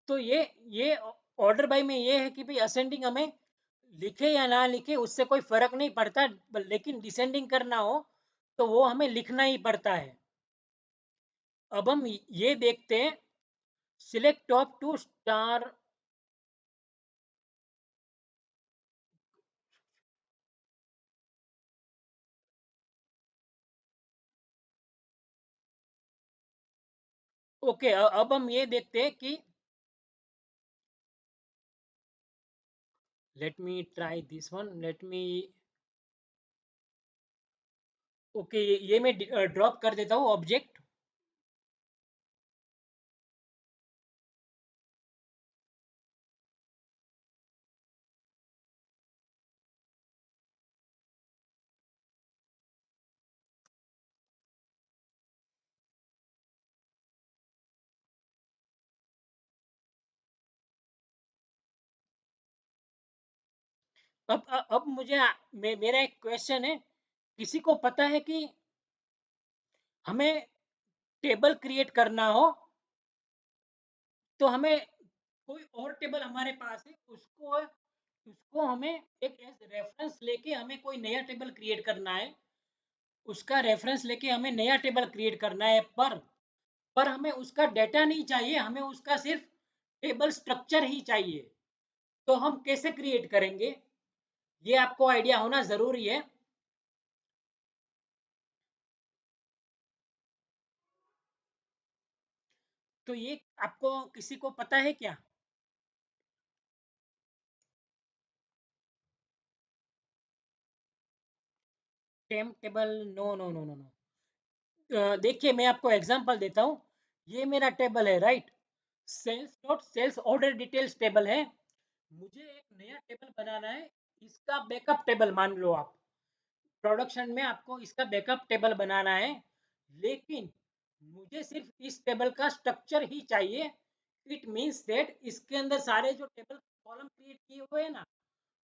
तो ये order by में ये है कि भाई असेंडिंग हमें लिखे या ना लिखे उससे कोई फर्क नहीं पड़ता, लेकिन डिसेंडिंग करना हो तो वो हमें लिखना ही पड़ता है। अब हम ये देखते हैं, select top two star. Okay, अब हम ये देखते हैं कि let me try this one, let me. Okay, ये मैं ड्रॉप कर देता हूँ ऑब्जेक्ट। अब मुझे मेरा एक क्वेश्चन है, किसी को पता है कि हमें टेबल क्रिएट करना हो तो हमें कोई और टेबल हमारे पास है, उसको उसको हमें एक एज रेफरेंस लेके हमें कोई नया टेबल क्रिएट करना है, उसका रेफरेंस लेके हमें नया टेबल क्रिएट करना है, पर हमें उसका डेटा नहीं चाहिए, हमें उसका सिर्फ टेबल स्ट्रक्चर ही चाहिए। तो हम कैसे क्रिएट करेंगे, ये आपको आइडिया होना जरूरी है। तो ये आपको किसी को पता है क्या? Timetable, no no no no no. देखिए मैं आपको एग्जांपल देता हूँ, ये मेरा टेबल है, right. Sales dot sales order details table है। मुझे एक नया टेबल बनाना है, इसका बैकअप टेबल मान लो आप, प्रोडक्शन में आपको इसका बैकअप टेबल बनाना है, लेकिन मुझे सिर्फ इस टेबल का स्ट्रक्चर ही चाहिए। इट मीन्स दैट इसके अंदर सारे जो टेबल कॉलम क्रिएट किए हुए हैं ना,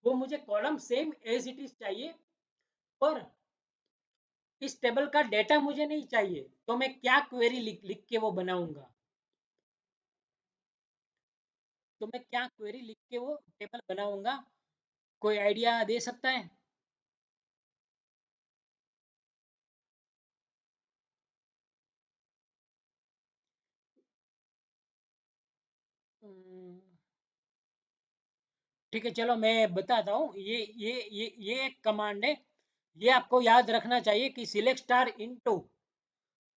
वो मुझे column same as it is चाहिए, पर इस टेबल का डेटा मुझे नहीं चाहिए। तो मैं क्या क्वेरी लिख के वो बनाऊंगा, तो मैं क्या क्वेरी लिख के वो टेबल बनाऊंगा, कोई आइडिया दे सकता है? हम्म, ठीक है, चलो मैं बताता हूँ। ये एक कमांड है, ये आपको याद रखना चाहिए कि सिलेक्ट स्टार इनटू।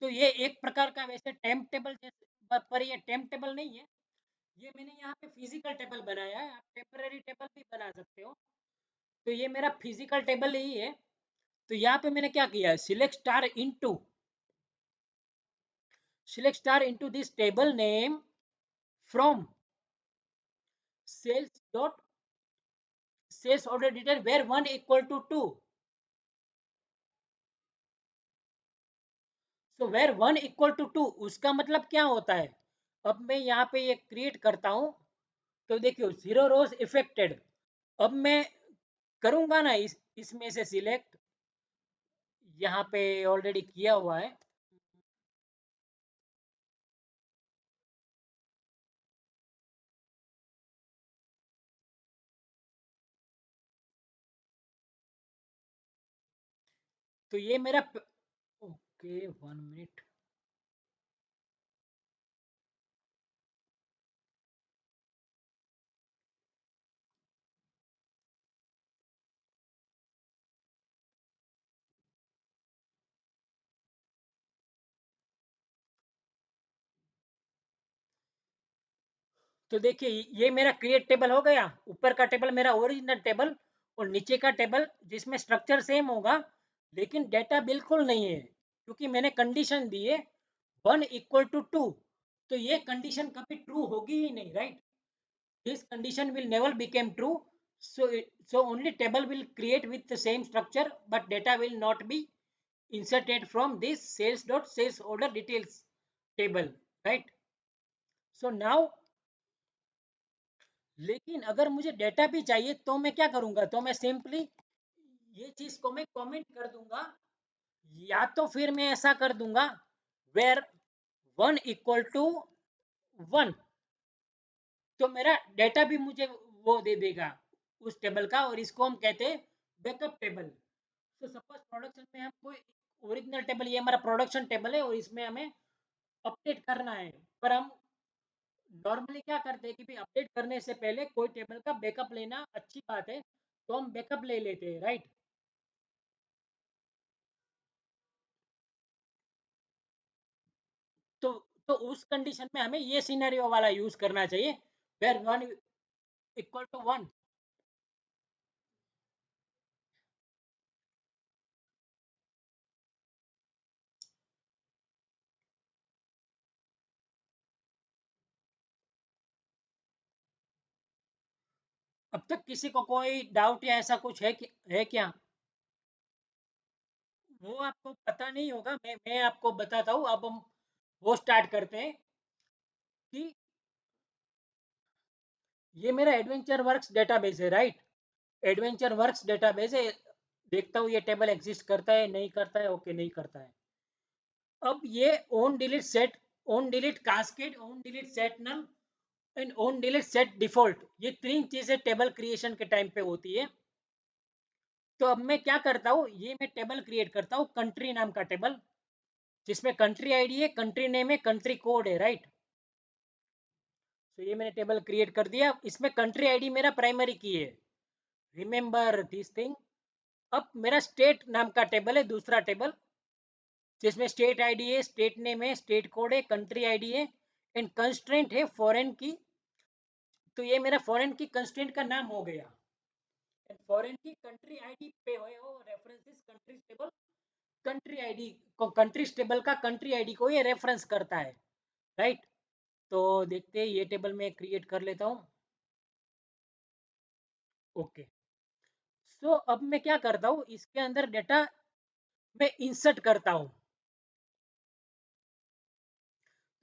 तो ये एक प्रकार का वैसे टेम्प टेबल जैसे, पर ये टेम्प टेबल नहीं है, ये मैंने यहाँ पे फिजिकल टेबल बनाया है, आप टेम्पररी टेबल भी बना सकते हो। तो ये मेरा फिजिकल टेबल ही है। तो यहाँ पे मैंने क्या किया है, select star into this table name from sales dot sales order detail where one equal to two. So where one equal to two, उसका मतलब क्या होता है? अब मैं यहाँ पे ये क्रिएट करता हूँ, तो देखियो जीरो रोज इफेक्टेड। अब मैं करूंगा ना इसमें से सिलेक्ट, यहाँ पे ऑलरेडी किया हुआ है। तो ये मेरा ओके, 1 मिनट। तो देखिए ये मेरा क्रिएट टेबल हो गया, ऊपर का टेबल मेरा ओरिजिनल टेबल, और नीचे का टेबल जिसमें स्ट्रक्चर सेम होगा लेकिन डेटा बिल्कुल नहीं है, क्योंकि मैंने कंडीशन दी है वन इक्वल टू टू। तो ये कंडीशन कभी ट्रू होगी ही नहीं, right. This condition will never became true. So only table will create with the same structure, but data will not be inserted from this sales dot sales order details table, right? So now, लेकिन अगर मुझे data भी चाहिए तो मैं क्या करूंगा, तो मैं सिंपली ये चीज को मैं कमेंट कर दूंगा, या तो फिर मैं ऐसा कर दूंगा where one equal to one. तो मेरा डेटा भी मुझे वो दे देगा उस टेबल का, और इसको हम कहते हैं बैकअप टेबल। तो सपोज प्रोडक्शन में हम कोई ओरिजिनल टेबल, ये हमारा प्रोडक्शन टेबल है और इसमें हमें अपडेट करना है, पर हम नॉर्मली क्या करते हैं कि भाई अपडेट करने से पहले कोई टेबल का बैकअप लेना अच्छी बात है, तो हम बैकअप ले लेते हैं, राइट। तो तो उस कंडीशन में हमें ये सिनेरियो वाला यूज करना चाहिए, where one equal to one. अब तक किसी को कोई डाउट या ऐसा कुछ है कि है क्या? वो आपको पता नहीं होगा, मैं आपको बताता हूँ। अब हम वो स्टार्ट करते हैं कि ये मेरा एडवेंचर वर्क्स डेटाबेस है, राइट। एडवेंचर वर्क्स डेटाबेस है। देखता हूँ ये टेबल एग्जिस्ट करता है नहीं करता है, ओके नहीं करता है। अब ये on delete set, on delete cascade, on delete set null and on delete set default, ये तीन चीजें टेबल क्रिएशन के टाइम पे होती है। तो अब मैं क्या करता हूँ, ये मैं टेबल क्रिएट करता हूँ कंट्री नाम का टेबल, जिसमें कंट्री आईडी है, कंट्री नेम है, कंट्री कोड है, राइट। तो ये मैंने टेबल क्रिएट कर दिया, इसमें कंट्री आईडी मेरा प्राइमरी की है, रिमेंबर दिस थिंग। अब मेरा स्टेट नाम का टेबल है, दूसरा टेबल, जिसमें स्टेट आईडी है, स्टेट नेम है, स्टेट कोड है, कंट्री आईडी है एंड कंस्ट्रेंट है फॉरेन की। तो ये मेरा फॉरेन की कंस्ट्रेंट का नाम हो गया। एंड फॉरेन की कंट्री आईडी पे हो references country table, country ID को, कंट्री टेबल का कंट्री आईडी को ये रेफरेंस करता है, राइट। तो देखते हैं, ये टेबल में क्रिएट कर लेता हूँ। ओके। सो अब मैं क्या करता हूँ, इसके अंदर डेटा मैं इंसर्ट करता हूँ।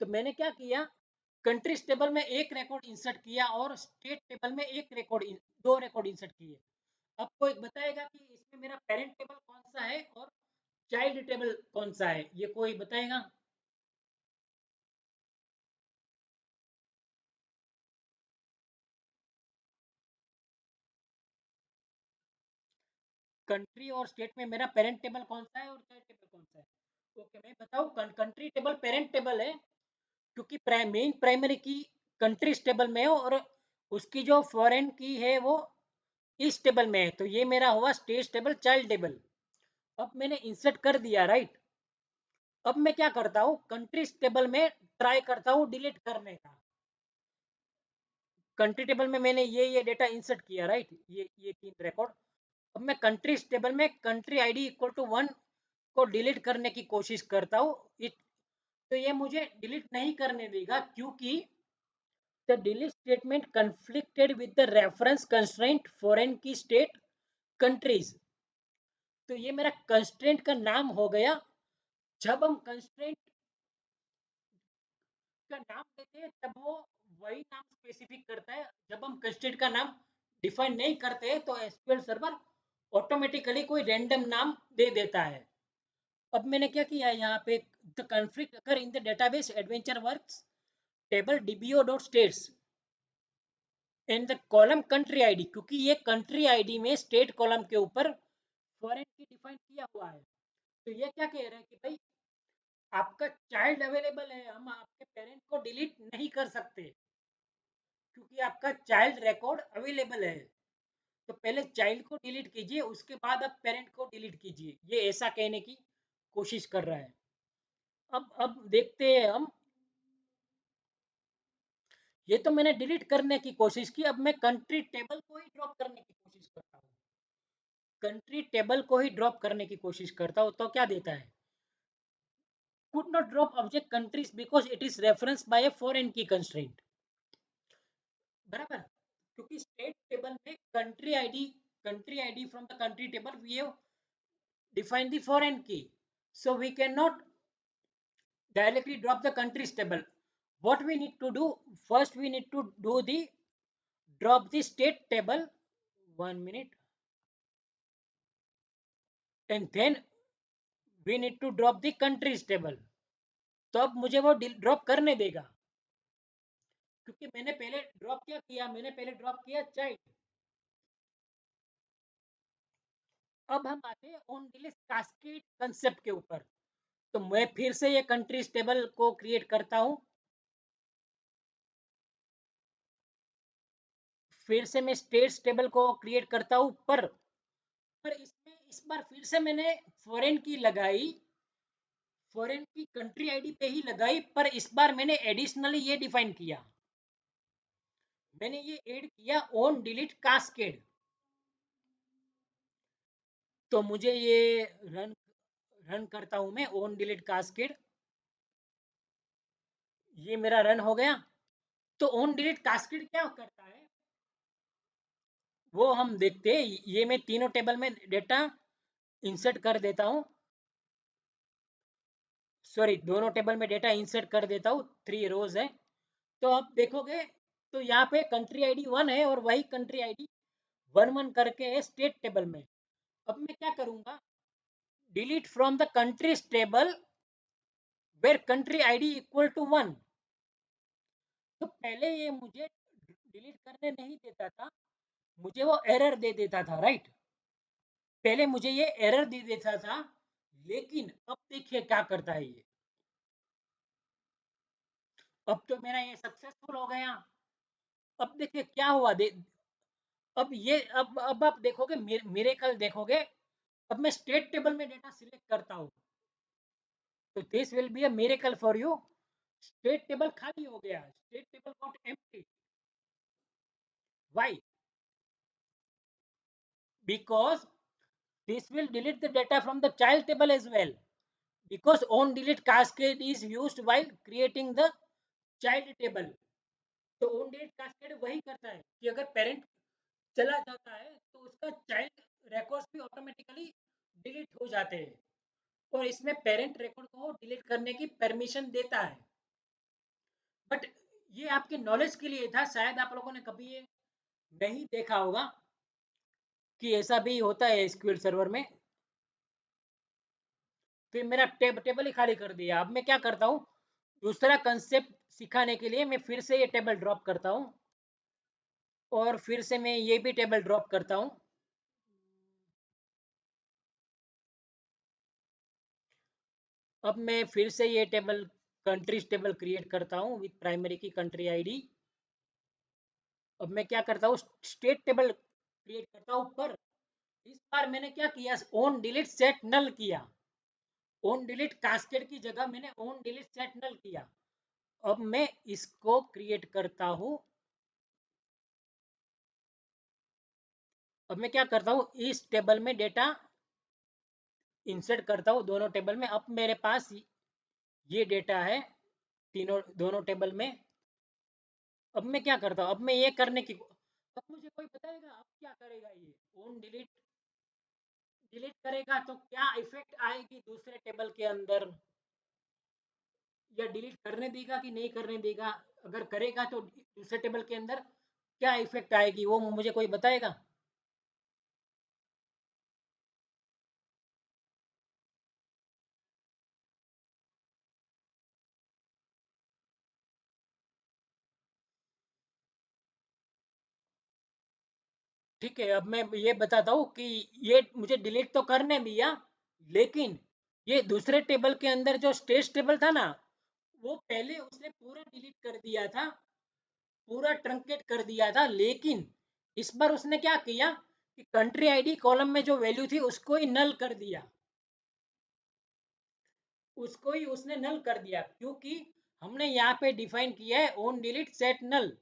तो मैंने क्या किया, कंट्रीज टेबल में एक रिकॉर्ड इंसर्ट किया और स्टेट टेबल में एक रिकॉर्ड, दो रिकॉर्ड इंसर्ट किए। अब कोई बताएगा कि इसमें मेरा पेरेंट टेबल कौन सा है और चाइल्ड टेबल कौन सा है, ये कोई बताएगा? कंट्री और स्टेट में मेरा पेरेंट टेबल कौन सा है और चाइल्ड टेबल कौन सा है? ओके, मैं बताऊँ, कंट्री टेबल पेरेंट टेबल है, क्योंकि मेन प्राइमरी की कंट्री टेबल में है और उसकी जो फॉरेन की है वो इस टेबल में है। तो ये मेरा हुआ स्टेट टेबल, चाइल्ड टेबल। अब मैंने इंसर्ट कर दिया, राइट। अब मैं क्या करता हूँ, कंट्रीज टेबल में ट्राई करता हूँ डिलीट करने का। कंट्री टेबल में मैंने ये डेटा इंसर्ट किया, राइट, ये तीन रिकॉर्ड। अब मैं कंट्रीज टेबल में country ID equal to one को डिलीट करने की कोशिश करता हूँ। तो ये मुझे डिलीट नहीं करने देगा, क्योंकि the delete statement conflicted with the reference constraint foreign की स्टेट कंट्रीज। तो ये मेरा कंस्ट्रेंट का नाम हो गया। जब हम कंस्ट्रेंट का नाम देते हैं तब वो वही नाम स्पेसिफिक करता है। जब हम कंस्ट्रेंट का नाम डिफाइन नहीं करते हैं तो एसक्यूएल सर्वर ऑटोमेटिकली कोई रैंडम नाम दे देता है। अब मैंने क्या किया है यहाँ पे, the conflict occur in the database adventure works table DBO dot states in the column country ID, क्योंकि ये कंट्री आईडी में स्टेट कॉलम के ऊपर फॉरेन की डिफाइन किया हुआ है। तो ये क्या कह रहे हैं कि भाई आपका चाइल्ड अवेलेबल है, हम आपके पेरेंट को डिलीट नहीं कर सकते, क्योंकि आपका चाइल्ड रिकॉर्ड अवेलेबल है। तो पहले चाइल्ड को डिलीट कीजिए, उसके बाद आप पेरेंट को डिलीट कीजिए, ये ऐसा कहने की कोशिश कर रहा है। अब देखते हैं हम, ये तो मैंने डिलीट करने की कोशिश की, अब मैं कंट्री टेबल को ही ड्रॉप करने की कोशिश करता हूँ। कंट्री टेबल को ही ड्रॉप करने की कोशिश करता हूँ, तो क्या देता है, could not drop object countries because it is referenced by a foreign key constraint, बराबर। क्योंकि स्टेट टेबल में country ID from the country table we have defined the foreign key, so we cannot directly drop the countries table. What we need to do, first we need to do the drop the state table, 1 minute, and then we need to drop the countries table। तो अब मुझे वो drop करने देगा। क्योंकि मैंने पहले drop क्या किया, मैंने पहले ड्रॉप किया चाइल्ड। अब हम आते हैं ऑन डिलीट कास्केड कंसेप्ट के ऊपर। तो मैं फिर से ये कंट्रीज टेबल को क्रिएट करता हूँ, फिर से मैं स्टेट्स टेबल को क्रिएट करता हूँ, पर इसमें इस बार फिर से मैंने फॉरेन की लगाई, फॉरेन की कंट्री आईडी पे ही लगाई, पर इस बार मैंने एडिशनली ये डिफाइन किया, मैंने ये ऐड किया ऑन डिलीट कास्केड। तो मुझे ये रन रन करता हूं मैं ऑन डिलीट कास्केड, ये मेरा रन हो गया। तो ऑन डिलीट कास्केड क्या करता है वो हम देखते हैं। ये मैं तीनों टेबल में डेटा इंसर्ट कर देता हूं, सॉरी दोनों टेबल में डेटा इंसर्ट कर देता हूं, 3 रोज है। तो अब देखोगे तो यहाँ पे कंट्री आईडी 1 है और वही कंट्री आईडी 1 1 करके है स्टेट टेबल में। अब मैं क्या करूंगा, delete from the countries table where country ID equal to 1। तो पहले ये मुझे डिलीट करने नहीं देता था, मुझे वो एरर दे देता था, राइट। पहले मुझे ये एरर दे देता था, लेकिन अब देखिए क्या करता है ये। अब तो मेरा ये सक्सेसफुल हो गया। अब देखिए क्या हुआ अब ये अब आप देखोगे मिरेकल देखोगे। अब मैं स्टेट टेबल में डेटा सिलेक्ट करता हूँ, तो this will be a miracle for you. State table खाली हो गया, state table got empty. Why? Because this will delete the data from the child table as well, because on delete cascade is used while creating the child table। तो on delete cascade वही करता है कि अगर parent चला जाता है तो उसका चाइल्ड रिकॉर्ड्स भी ऑटोमेटिकली डिलीट हो जाते हैं, और इसमें पेरेंट रिकॉर्ड को डिलीट करने की परमिशन देता है। बट ये आपके नॉलेज के लिए था, शायद आप लोगों ने कभी ये नहीं देखा होगा कि ऐसा भी होता है एसक्यूएल सर्वर में। फिर मेरा टेबल ही खाली कर दिया। अब मैं क्या करता हूँ, दूसरा कंसेप्ट सिखाने के लिए मैं फिर से ये टेबल ड्रॉप करता हूँ, और फिर से मैं ये भी टेबल ड्रॉप करता हूँ। अब मैं फिर से ये टेबल कंट्रीज टेबल क्रिएट करता हूँ विथ प्राइमरी की कंट्री आईडी। अब मैं क्या करता हूँ, स्टेट टेबल क्रिएट करता हूँ, पर इस बार मैंने क्या किया, ऑन डिलीट सेट नल किया। ऑन डिलीट कास्केड की जगह मैंने ऑन डिलीट सेट नल किया। अब मैं इसको क्रिएट करता हूँ। अब मैं क्या करता हूँ, इस टेबल में डेटा इंसर्ट करता हूँ दोनों टेबल में। अब मेरे पास ये डेटा है तीनों दोनों टेबल में। अब मैं क्या करता हूँ, अब मैं ये करने की, अब मुझे कोई बताएगा अब क्या करेगा ये, ऑन डिलीट डिलीट करेगा तो क्या इफेक्ट आएगी दूसरे टेबल के अंदर, या डिलीट करने देगा कि नहीं करने देगा। अगर करेगा तो दूसरे टेबल के अंदर क्या इफेक्ट आएगी, वो मुझे कोई बताएगा। ठीक है, अब मैं ये बताता हूँ कि ये मुझे डिलीट तो करने दिया, लेकिन ये दूसरे टेबल के अंदर जो स्टेज टेबल था ना, वो पहले उसने पूरा डिलीट कर दिया था, पूरा ट्रंकेट कर दिया था। लेकिन इस बार उसने क्या किया कि कंट्री आईडी कॉलम में जो वैल्यू थी उसको ही नल कर दिया, उसको ही उसने नल कर दिया, क्योंकि हमने यहाँ पे डिफाइन किया है ऑन डिलीट सेट नल।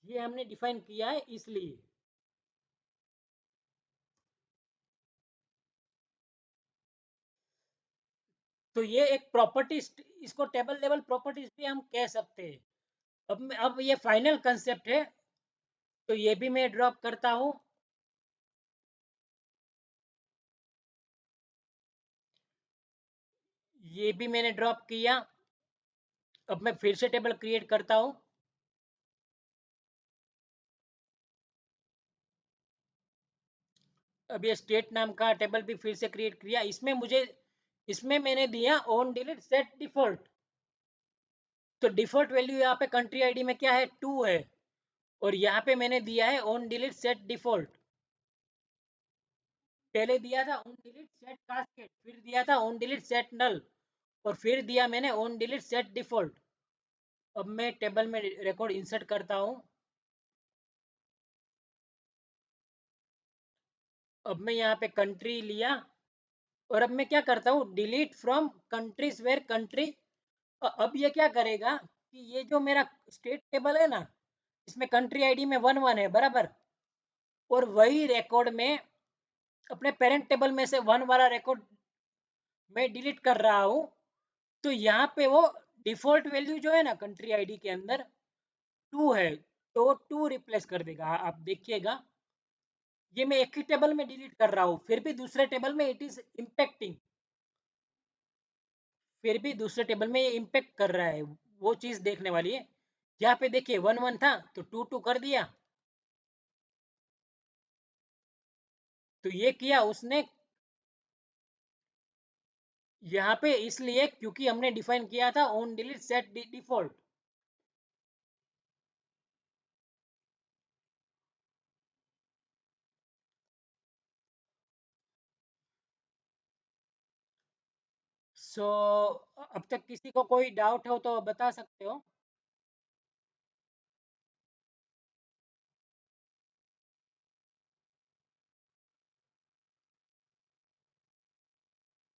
ये हमने डिफाइन किया है इसलिए। तो ये एक प्रॉपर्टी, इसको टेबल लेवल प्रॉपर्टीज भी हम कह सकते हैं। अब ये फाइनल कंसेप्ट है, तो ये भी मैं ड्रॉप करता हूँ। ये भी मैंने ड्रॉप किया। अब मैं फिर से टेबल क्रिएट करता हूँ। अब ये स्टेट नाम का टेबल भी फिर से क्रिएट किया। इसमें मुझे इसमें मैंने दिया ऑन डिलीट सेट डिफॉल्ट। तो डिफॉल्ट वैल्यू यहाँ पे कंट्री आईडी में क्या है, 2 है। और यहाँ पे मैंने दिया है ऑन डिलीट सेट डिफॉल्ट। पहले दिया था ऑन डिलीट सेट कास्केड, फिर दिया था ऑन डिलीट सेट नल, और फिर दिया मैंने ऑन डिलीट सेट डिफॉल्ट। अब मैं टेबल में रिकॉर्ड इंसर्ट करता हूँ। अब मैं यहाँ पे कंट्री लिया, और अब मैं क्या करता हूँ, delete from countries where country. अब ये क्या करेगा कि ये जो मेरा स्टेट टेबल है ना, इसमें कंट्री आईडी में 1 1 है बराबर, और वही रिकॉर्ड में अपने पेरेंट टेबल में से 1 वाला रिकॉर्ड मैं डिलीट कर रहा हूँ। तो यहाँ पे वो डिफॉल्ट वैल्यू जो है ना कंट्री आईडी के अंदर 2 है, तो 2 रिप्लेस कर देगा। आप देखिएगा, ये मैं एक ही टेबल में डिलीट कर रहा हूँ, फिर भी दूसरे टेबल में इट इज इम्पेक्टिंग, फिर भी दूसरे टेबल में ये इम्पेक्ट कर रहा है। वो चीज देखने वाली है। यहाँ पे देखिए 1 1 था तो 2 2 कर दिया। तो ये किया उसने यहाँ पे, इसलिए क्योंकि हमने डिफाइन किया था ऑन डिलीट सेट डिफॉल्ट। सो अब तक किसी को कोई डाउट हो तो बता सकते हो।